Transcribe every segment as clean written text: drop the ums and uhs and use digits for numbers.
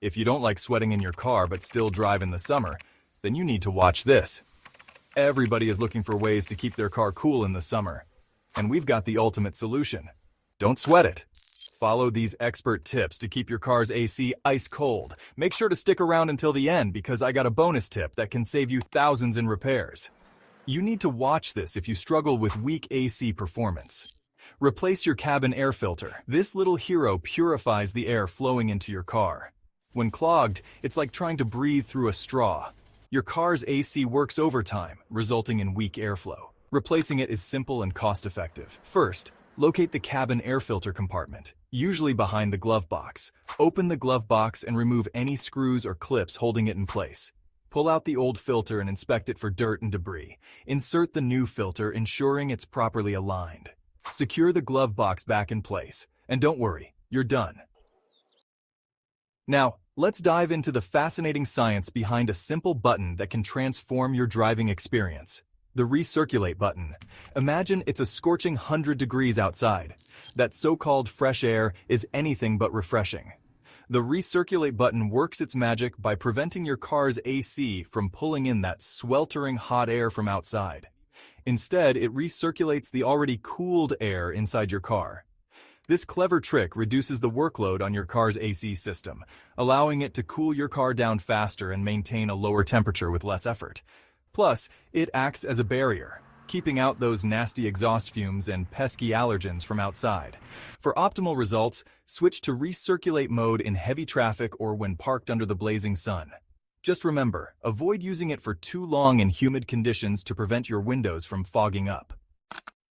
If you don't like sweating in your car but still drive in the summer, then you need to watch this. Everybody is looking for ways to keep their car cool in the summer. And we've got the ultimate solution. Don't sweat it. Follow these expert tips to keep your car's AC ice cold. Make sure to stick around until the end because I got a bonus tip that can save you thousands in repairs. You need to watch this if you struggle with weak AC performance. Replace your cabin air filter. This little hero purifies the air flowing into your car. When clogged, it's like trying to breathe through a straw. Your car's AC works overtime, resulting in weak airflow. Replacing it is simple and cost-effective. First, locate the cabin air filter compartment, usually behind the glove box. Open the glove box and remove any screws or clips holding it in place. Pull out the old filter and inspect it for dirt and debris. Insert the new filter, ensuring it's properly aligned. Secure the glove box back in place, and don't worry, you're done. Now, let's dive into the fascinating science behind a simple button that can transform your driving experience. The recirculate button. Imagine it's a scorching 100 degrees outside. That so-called fresh air is anything but refreshing. The recirculate button works its magic by preventing your car's AC from pulling in that sweltering hot air from outside. Instead, it recirculates the already cooled air inside your car. This clever trick reduces the workload on your car's AC system, allowing it to cool your car down faster and maintain a lower temperature with less effort. Plus, it acts as a barrier, keeping out those nasty exhaust fumes and pesky allergens from outside. For optimal results, switch to recirculate mode in heavy traffic or when parked under the blazing sun. Just remember, avoid using it for too long in humid conditions to prevent your windows from fogging up.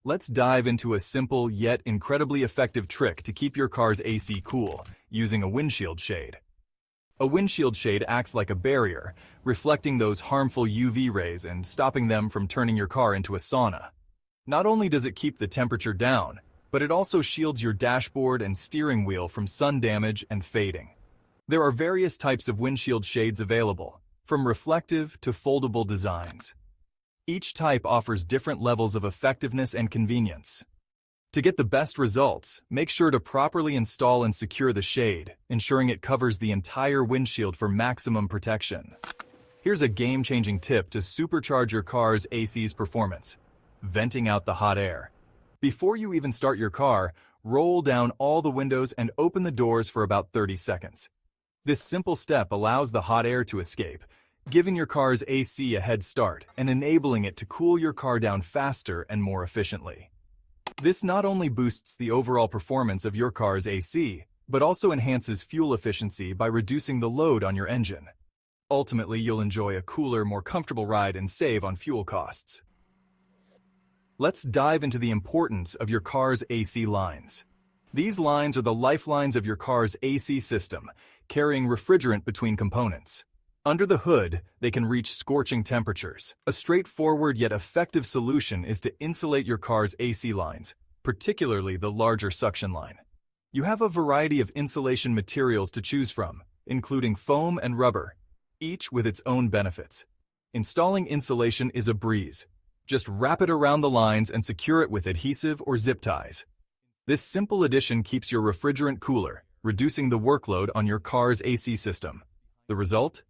Let's dive into a simple yet incredibly effective trick to keep your car's AC cool, using a windshield shade. A windshield shade acts like a barrier, reflecting those harmful UV rays and stopping them from turning your car into a sauna. Not only does it keep the temperature down, but it also shields your dashboard and steering wheel from sun damage and fading. There are various types of windshield shades available, from reflective to foldable designs. Each type offers different levels of effectiveness and convenience. To get the best results, make sure to properly install and secure the shade, ensuring it covers the entire windshield for maximum protection. Here's a game-changing tip to supercharge your car's AC's performance: venting out the hot air. Before you even start your car, roll down all the windows and open the doors for about 30 seconds. This simple step allows the hot air to escape, giving your car's AC a head start and enabling it to cool your car down faster and more efficiently. This not only boosts the overall performance of your car's AC, but also enhances fuel efficiency by reducing the load on your engine. Ultimately, you'll enjoy a cooler, more comfortable ride and save on fuel costs. Let's dive into the importance of your car's AC lines. These lines are the lifelines of your car's AC system, carrying refrigerant between components. Under the hood, they can reach scorching temperatures. A straightforward yet effective solution is to insulate your car's AC lines, particularly the larger suction line. You have a variety of insulation materials to choose from, including foam and rubber, each with its own benefits. Installing insulation is a breeze. Just wrap it around the lines and secure it with adhesive or zip ties. This simple addition keeps your refrigerant cooler, reducing the workload on your car's AC system. The result?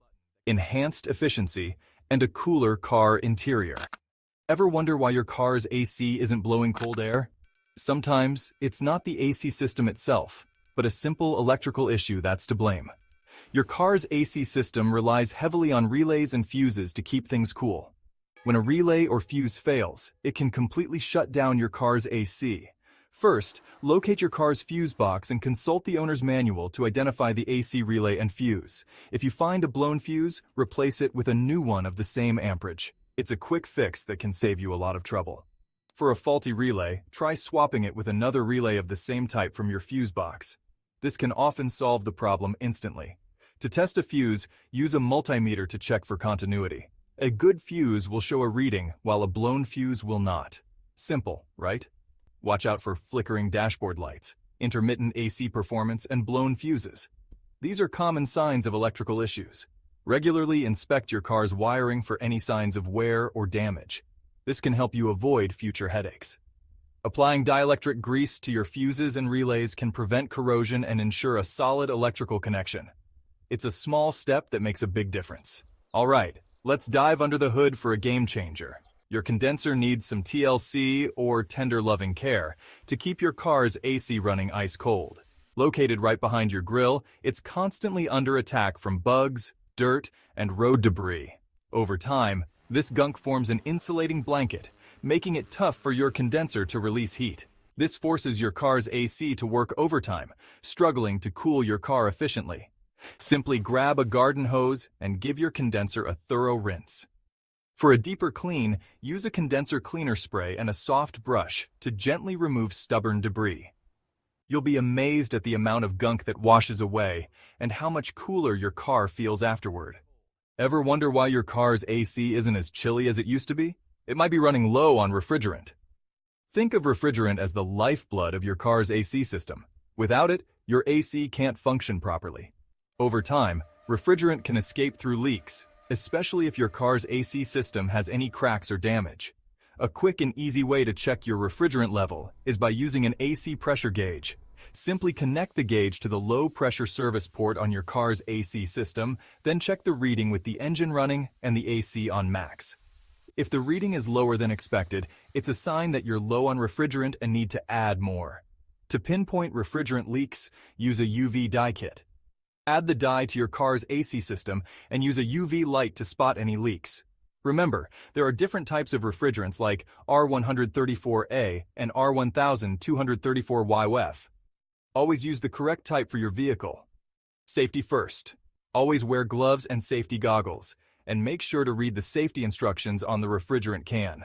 Enhanced efficiency and a cooler car interior. Ever wonder why your car's AC isn't blowing cold air? Sometimes it's not the AC system itself, but a simple electrical issue that's to blame. Your car's AC system relies heavily on relays and fuses to keep things cool. When a relay or fuse fails, it can completely shut down your car's AC. First, locate your car's fuse box and consult the owner's manual to identify the AC relay and fuse. If you find a blown fuse, replace it with a new one of the same amperage. It's a quick fix that can save you a lot of trouble. For a faulty relay, try swapping it with another relay of the same type from your fuse box. This can often solve the problem instantly. To test a fuse, use a multimeter to check for continuity. A good fuse will show a reading, while a blown fuse will not. Simple, right? Watch out for flickering dashboard lights, intermittent AC performance, and blown fuses. These are common signs of electrical issues. Regularly inspect your car's wiring for any signs of wear or damage. This can help you avoid future headaches. Applying dielectric grease to your fuses and relays can prevent corrosion and ensure a solid electrical connection. It's a small step that makes a big difference. All right, let's dive under the hood for a game changer. Your condenser needs some TLC or tender loving care to keep your car's AC running ice cold. Located right behind your grill, it's constantly under attack from bugs, dirt, and road debris. Over time, this gunk forms an insulating blanket, making it tough for your condenser to release heat. This forces your car's AC to work overtime, struggling to cool your car efficiently. Simply grab a garden hose and give your condenser a thorough rinse. For a deeper clean, use a condenser cleaner spray and a soft brush to gently remove stubborn debris. You'll be amazed at the amount of gunk that washes away and how much cooler your car feels afterward. Ever wonder why your car's AC isn't as chilly as it used to be? It might be running low on refrigerant. Think of refrigerant as the lifeblood of your car's AC system. Without it, your AC can't function properly. Over time, refrigerant can escape through leaks, especially if your car's AC system has any cracks or damage. A quick and easy way to check your refrigerant level is by using an AC pressure gauge. Simply connect the gauge to the low-pressure service port on your car's AC system, then check the reading with the engine running and the AC on max. If the reading is lower than expected, it's a sign that you're low on refrigerant and need to add more. To pinpoint refrigerant leaks, use a UV dye kit. Add the dye to your car's AC system and use a UV light to spot any leaks. Remember, there are different types of refrigerants like R134A and R1234YF. Always use the correct type for your vehicle. Safety first. Always wear gloves and safety goggles, and make sure to read the safety instructions on the refrigerant can.